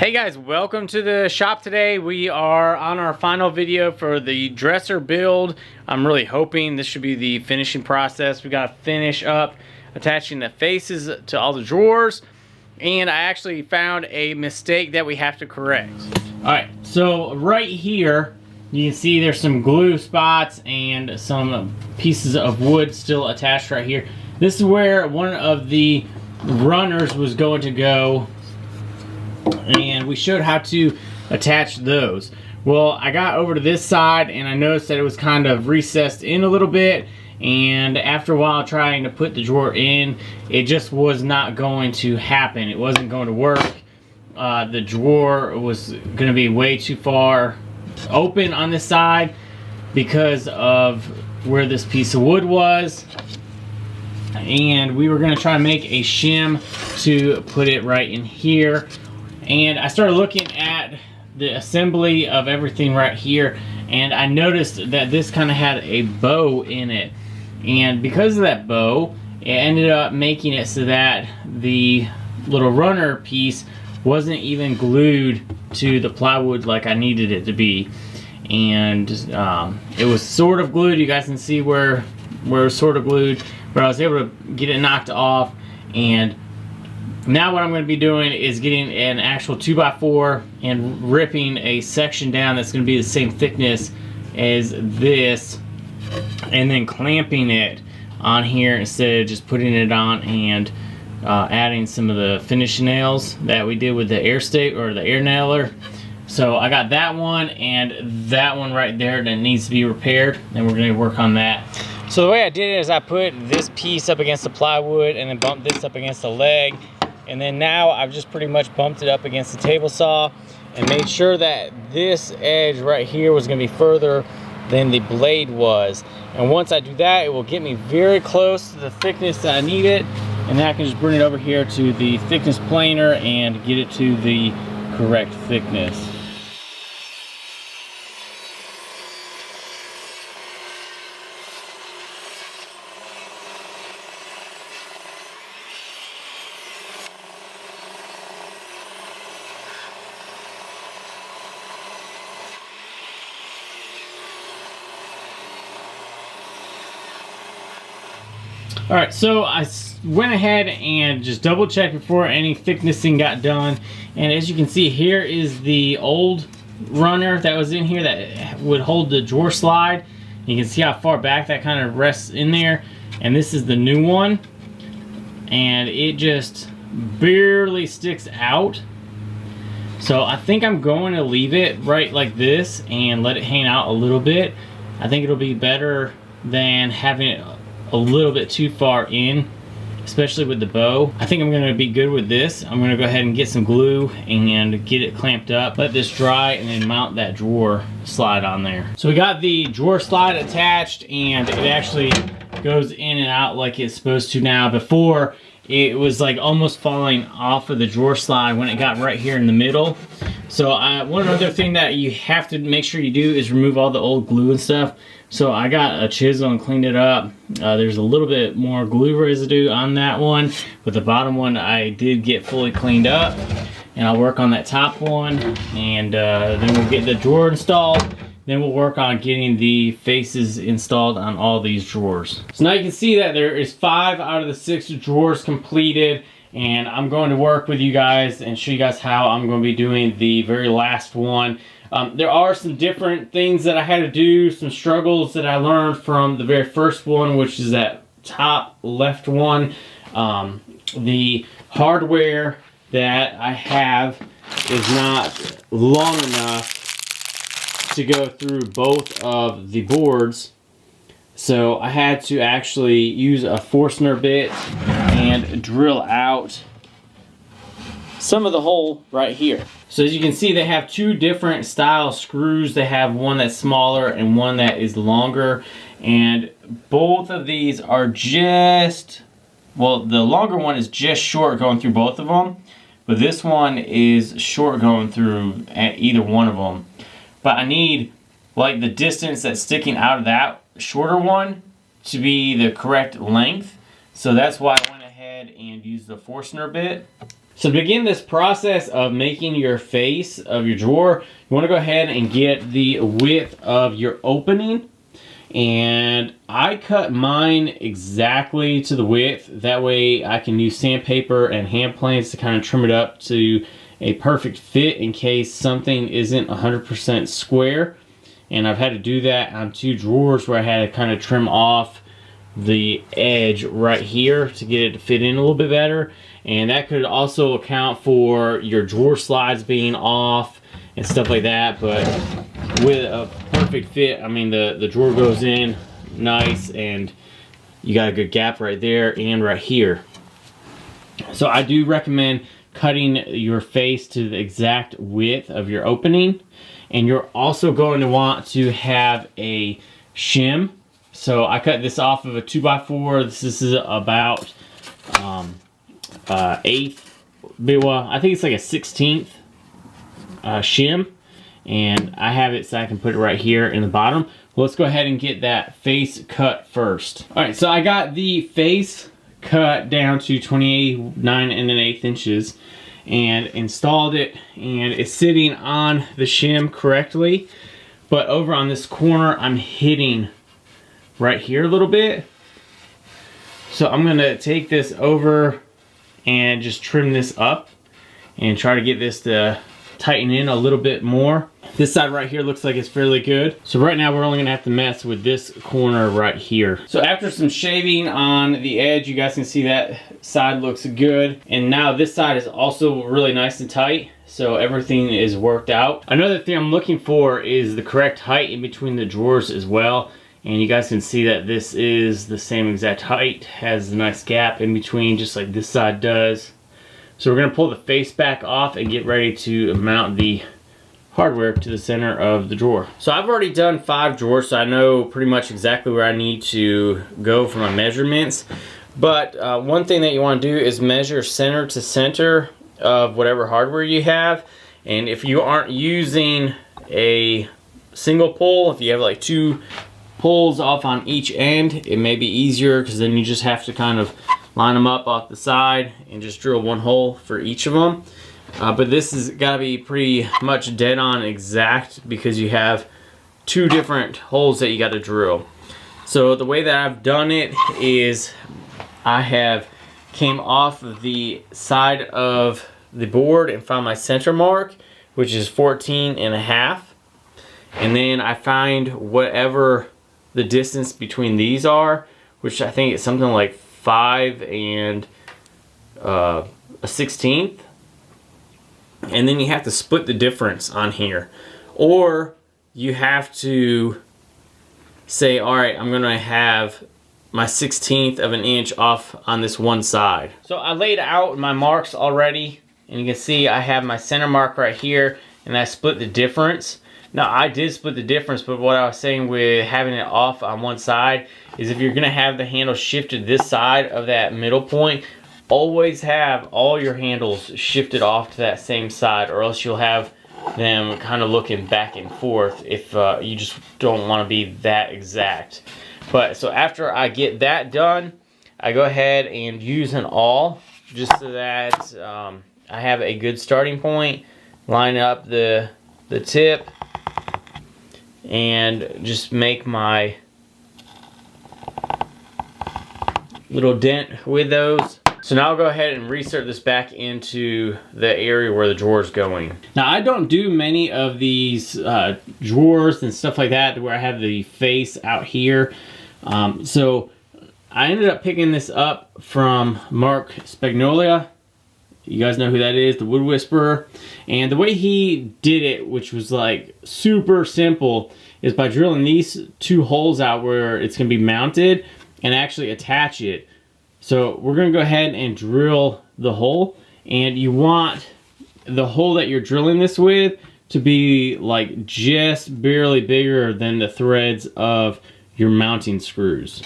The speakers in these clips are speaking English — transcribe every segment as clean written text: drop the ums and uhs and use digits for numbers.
Hey guys, welcome to the shop today. We are on our final video for the dresser build. I'm really hoping this should be the finishing process. We got to finish up attaching the faces to all the drawers, and I actually found a mistake that we have to correct. Alright, so right here you can see there's some glue spots and some pieces of wood still attached right here. This is where one of the runners was going to go, and we showed how to attach those. Well, I got over to this side and I noticed that it was kind of recessed in a little bit, and after a while trying to put the drawer in, it just was not going to happen. It wasn't going to work. The drawer was going to be way too far open on this side because of where this piece of wood was, and we were going to try to make a shim to put it right in here. And I started looking at the assembly of everything right here, and I noticed that this kind of had a bow in it. And because of that bow, it ended up making it so that the little runner piece wasn't even glued to the plywood like I needed it to be. And it was sort of glued. You guys can see where it was sort of glued, but I was able to get it knocked off. And now what I'm going to be doing is getting an actual 2x4 and ripping a section down that's going to be the same thickness as this, and then clamping it on here instead of just putting it on and adding some of the finish nails that we did with the air stake or the air nailer. So I got that one and that one right there that needs to be repaired, and we're going to work on that. So the way I did it is I put this piece up against the plywood and then bumped this up against the leg. And then now I've just pretty much bumped it up against the table saw and made sure that this edge right here was going to be further than the blade was. And once I do that, it will get me very close to the thickness that I need it. And then I can just bring it over here to the thickness planer and get it to the correct thickness. Alright, so I went ahead and just double checked before any thicknessing got done, and as you can see, here is the old runner that was in here that would hold the drawer slide. You can see how far back that kind of rests in there, and this is the new one, and it just barely sticks out. So I think I'm going to leave it right like this and let it hang out a little bit. I think it'll be better than having it a little bit too far in, especially with the bow. I think I'm going to be good with this. I'm going to go ahead and get some glue and get it clamped up, let this dry, and then mount that drawer slide on there. So we got the drawer slide attached, and it actually goes in and out like it's supposed to now. Before, it was like almost falling off of the drawer slide when it got right here in the middle. So one other thing that you have to make sure you do is remove all the old glue and stuff. So I got a chisel and cleaned it up. There's a little bit more glue residue on that one, but the bottom one I did get fully cleaned up. And I'll work on that top one, and then we'll get the drawer installed. Then we'll work on getting the faces installed on all these drawers. So now you can see that there is 5 out of the 6 drawers completed, and I'm going to work with you guys and show you guys how I'm going to be doing the very last one. There are some different things that I had to do, some struggles that I learned from the very first one, which is that top left one. The hardware that I have is not long enough to go through both of the boards, so I had to actually use a Forstner bit and drill out some of the hole right here. So as you can see, they have 2 different style screws. They have one that's smaller and one that is longer, and both of these are just, well, the longer one is just short going through both of them, but this one is short going through either one of them. But I need like the distance that's sticking out of that shorter one to be the correct length, so that's why I went ahead and used the Forstner bit. So to begin this process of making your face of your drawer, you want to go ahead and get the width of your opening. And I cut mine exactly to the width. That way I can use sandpaper and hand planes to kind of trim it up to a perfect fit in case something isn't 100% square. And I've had to do that on 2 drawers where I had to kind of trim off the edge right here to get it to fit in a little bit better. And that could also account for your drawer slides being off and stuff like that. But with a perfect fit, I mean the drawer goes in nice and you got a good gap right there and right here. So I do recommend cutting your face to the exact width of your opening. And you're also going to want to have a shim. So I cut this off of a 2x4. This is about 1/8, well, I think it's like a 1/16 shim. And I have it so I can put it right here in the bottom. Well, let's go ahead and get that face cut first. All right, so I got the face cut down to 29 1/8 inches and installed it, and it's sitting on the shim correctly. But over on this corner, I'm hitting right here a little bit. So I'm gonna take this over and just trim this up and try to get this to tighten in a little bit more. This side right here looks like it's fairly good. So right now we're only gonna have to mess with this corner right here. So after some shaving on the edge, you guys can see that side looks good. And now this side is also really nice and tight. So everything is worked out. Another thing I'm looking for is the correct height in between the drawers as well. And you guys can see that this is the same exact height, has a nice gap in between, just like this side does. So we're gonna pull the face back off and get ready to mount the hardware to the center of the drawer. So I've already done 5 drawers, so I know pretty much exactly where I need to go for my measurements. But one thing that you wanna do is measure center to center of whatever hardware you have. And if you aren't using a single pull, if you have like 2 pulls off on each end, it may be easier because then you just have to kind of line them up off the side and just drill 1 hole for each of them. But this has got to be pretty much dead on exact because you have 2 different holes that you got to drill. So the way that I've done it is I have came off of the side of the board and found my center mark, which is 14.5. And then I find whatever the distance between these are, which I think is something like 5 and a 1/16. And then you have to split the difference on here. Or you have to say, all right, I'm gonna have my 1/16 of an inch off on this one side. So I laid out my marks already, and you can see I have my center mark right here, and I split the difference. Now I did split the difference, but what I was saying with having it off on one side is if you're gonna have the handle shifted this side of that middle point, always have all your handles shifted off to that same side, or else you'll have them kind of looking back and forth if you just don't want to be that exact. But so after I get that done, I go ahead and use an awl just so that I have a good starting point, line up the tip, and just make my little dent with those. So now I'll go ahead and reinsert this back into the area where the drawer is going. Now I don't do many of these drawers and stuff like that where I have the face out here. So I ended up picking this up from Mark Spagnolia. You guys know who that is, the Wood Whisperer. And the way he did it, which was like super simple, is by drilling these 2 holes out where it's gonna be mounted and actually attach it. So we're gonna go ahead and drill the hole, and you want the hole that you're drilling this with to be like just barely bigger than the threads of your mounting screws.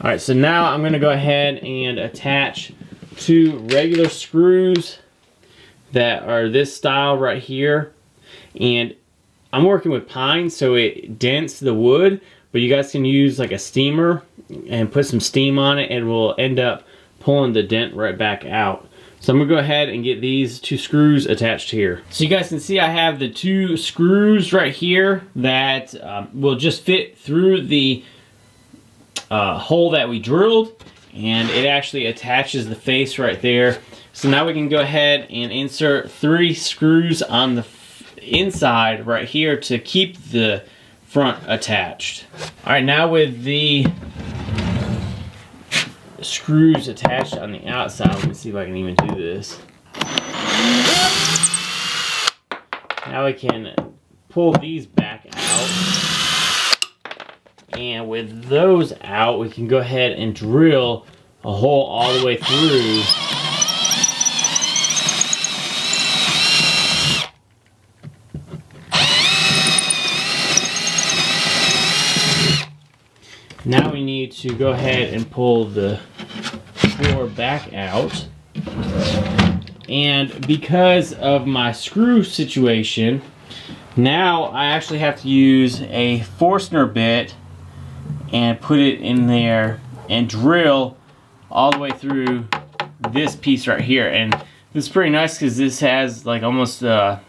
All right, so now I'm gonna go ahead and attach 2 regular screws that are this style right here. And I'm working with pine, so it dents the wood, but you guys can use like a steamer and put some steam on it, and it will end up pulling the dent right back out. So I'm gonna go ahead and get these 2 screws attached here. So you guys can see I have the 2 screws right here that will just fit through the hole that we drilled, and it actually attaches the face right there. So now we can go ahead and insert 3 screws on the inside right here to keep the front attached. All right, now with the screws attached on the outside, let me see if I can even do this. Now we can pull these back out, and with those out we can go ahead and drill a hole all the way through. Now we need to go ahead and pull the drawer back out, and because of my screw situation, now I actually have to use a Forstner bit and put it in there and drill all the way through this piece right here. And this is pretty nice because this has like almost a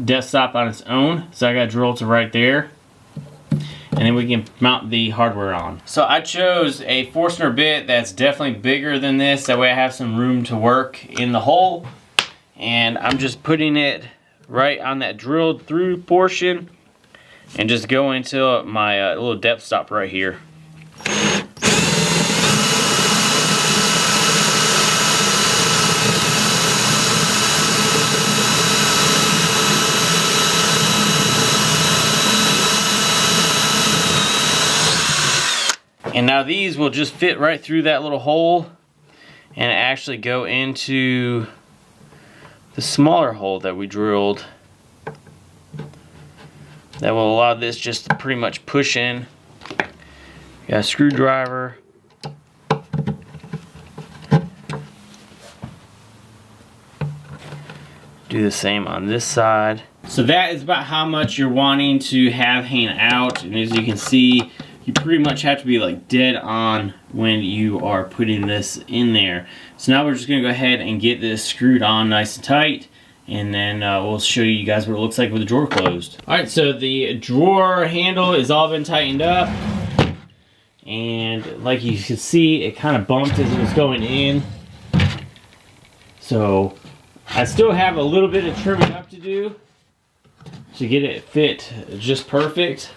depth stop on its own, so I got to drill to right there, and then we can mount the hardware on. So I chose a Forstner bit that's definitely bigger than this, that way I have some room to work in the hole. And I'm just putting it right on that drilled through portion and just go into my little depth stop right here. And now these will just fit right through that little hole and actually go into the smaller hole that we drilled. That will allow this just to pretty much push in. Got a screwdriver. Do the same on this side. So that is about how much you're wanting to have hang out, and as you can see, you pretty much have to be like dead on when you are putting this in there. So now we're just gonna go ahead and get this screwed on nice and tight, and then we'll show you guys what it looks like with the drawer closed. All right, so the drawer handle has all been tightened up, and like you can see, it kind of bumped as it was going in. So I still have a little bit of trimming up to do to get it fit just perfect.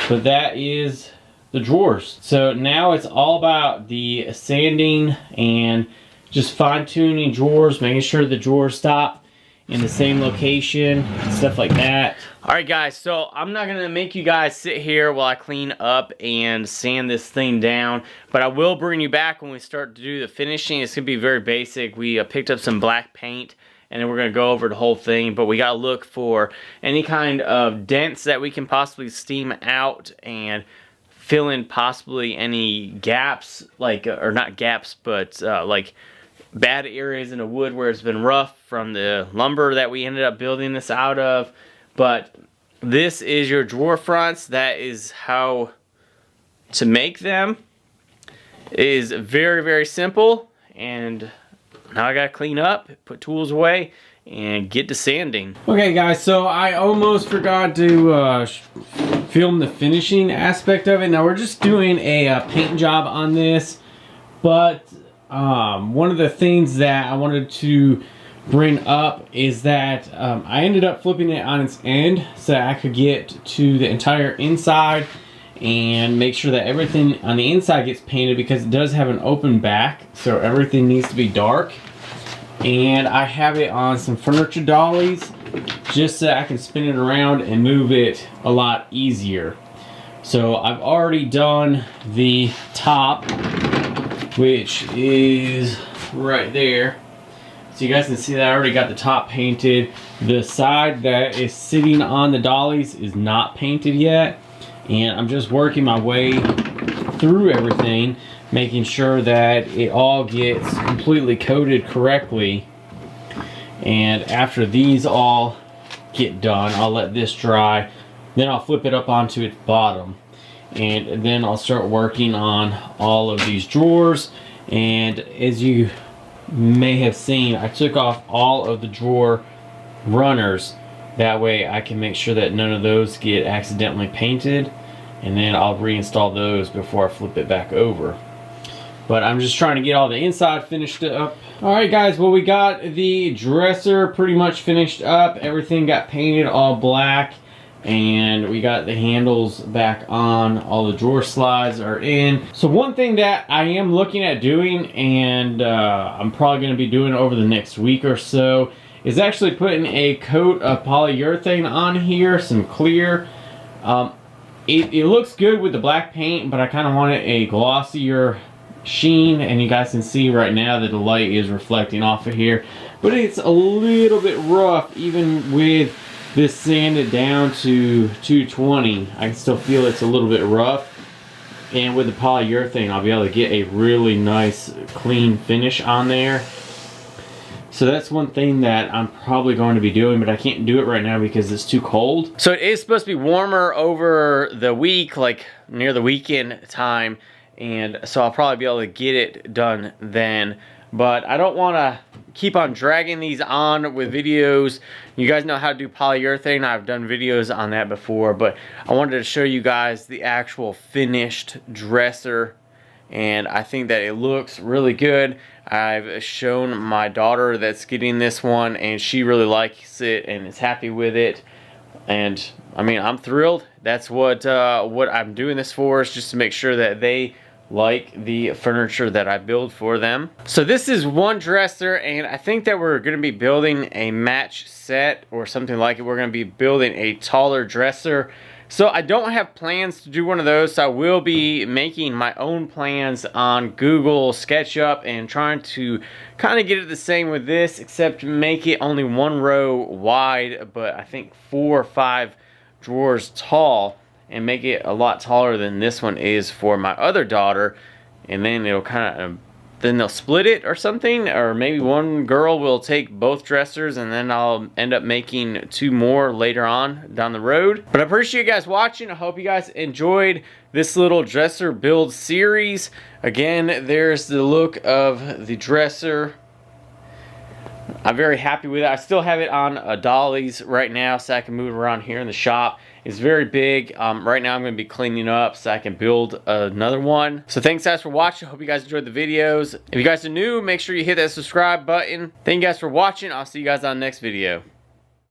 But that is the drawers. So now it's all about the sanding and just fine-tuning drawers, making sure the drawers stop in the same location and stuff like that. Alright guys, so I'm not gonna make you guys sit here while I clean up and sand this thing down, but I will bring you back when we start to do the finishing. It's gonna be very basic. We picked up some black paint, and then we're going to go over the whole thing, but we got to look for any kind of dents that we can possibly steam out and fill in possibly any gaps, like, or not gaps, but like bad areas in the wood where it's been rough from the lumber that we ended up building this out of. But this is your drawer fronts. That is how to make them. It is very, very simple, and now I gotta clean up, put tools away, and get to sanding. Okay guys, so I almost forgot to film the finishing aspect of it. Now we're just doing a paint job on this, but one of the things that I wanted to bring up is that I ended up flipping it on its end so that I could get to the entire inside and make sure that everything on the inside gets painted, because it does have an open back, so everything needs to be dark. And I have it on some furniture dollies just so I can spin it around and move it a lot easier. So I've already done the top, which is right there. So you guys can see that I already got the top painted. The side that is sitting on the dollies is not painted yet, and I'm just working my way through everything, making sure that it all gets completely coated correctly. And after these all get done, I'll let this dry, then I'll flip it up onto its bottom. and then I'll start working on all of these drawers. And as you may have seen, I took off all of the drawer runners. That way I can make sure that none of those get accidentally painted, and then I'll reinstall those before I flip it back over. But I'm just trying to get all the inside finished up. Alright guys, well, we got the dresser pretty much finished up. Everything got painted all black, and we got the handles back on. All the drawer slides are in. So one thing that I am looking at doing, and I'm probably going to be doing over the next week or so, is actually putting a coat of polyurethane on here, some clear. It looks good with the black paint, but I kind of wanted a glossier sheen, and you guys can see right now that the light is reflecting off of here, but it's a little bit rough. Even with this sanded down to 220, I can still feel it's a little bit rough, and with the polyurethane I'll be able to get a really nice clean finish on there. So that's one thing that I'm probably going to be doing, but I can't do it right now because it's too cold. So it is supposed to be warmer over the week, like near the weekend time, and so I'll probably be able to get it done then. But I don't want to keep on dragging these on with videos. You guys know how to do polyurethane. I've done videos on that before, but I wanted to show you guys the actual finished dresser, and I think that it looks really good. I've shown my daughter that's getting this one, and she really likes it and is happy with it. And I mean, I'm thrilled. That's what I'm doing this for, is just to make sure that they like the furniture that I build for them. So this is one dresser, and I think that we're going to be building a match set or something like it. We're going to be building a taller dresser. So I don't have plans to do one of those, so I will be making my own plans on Google SketchUp and trying to kind of get it the same with this, except make it only one row wide, but I think 4 or 5 drawers tall, and make it a lot taller than this one is for my other daughter. And then it'll kind of, then they'll split it or something, or maybe one girl will take both dressers, and then I'll end up making 2 more later on down the road. But I appreciate you guys watching. I hope you guys enjoyed this little dresser build series. Again, there's the look of the dresser. I'm very happy with it. I still have it on dollies right now, so I can move around here in the shop. It's very big. Right now I'm going to be cleaning up so I can build another one. So thanks guys for watching. I hope you guys enjoyed the videos. If you guys are new, make sure you hit that subscribe button. Thank you guys for watching. I'll see you guys on the next video.